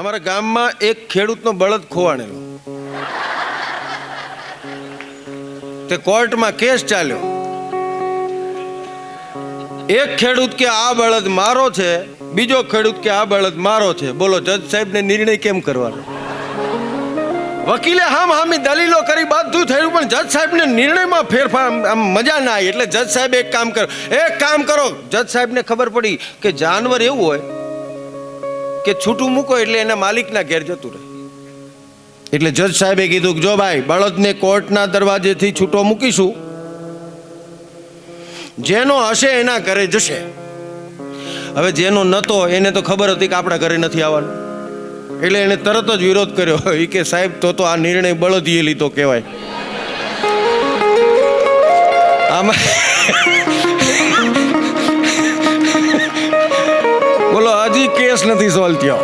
અમારા ગામમાં એક ખેડૂતનો બળદ ખોવાણેલો, તે કોર્ટમાં કેસ ચાલ્યો. એક ખેડૂત કે આ બળદ મારો છે, બીજો ખેડૂત કે આ બળદ મારો છે. બોલો જજ સાહેબને નિર્ણય કેમ કરવાનો? વકીલે હામી દલીલો કરી, બધું થયું, પણ જજ સાહેબને નિર્ણયમાં ફેરફાર આમ મજા ના આવી. એટલે જજ સાહેબ એક કામ કરો. જજ સાહેબને ખબર પડી કે જાનવર એવું હોય કે છૂટું મૂકો એટલે એના માલિકના ઘેર જતું રહે. એટલે જજ સાહેબે કીધું જો ભાઈ, બળદને કોર્ટના દરવાજેથી છૂટો મૂકીશું, જેનો હશે એના ઘરે જશે. હવે જેનો નતો એને તો ખબર હતી કે આપણા ઘરે નથી આવવાનું, એટલે એને તરત જ વિરોધ કર્યો. એ કે સાહેબ તો આ નિર્ણય બળદીએ લીધો કહેવાય. આમાં બોલો હજી કેસ નથી સોલ્વ થયો.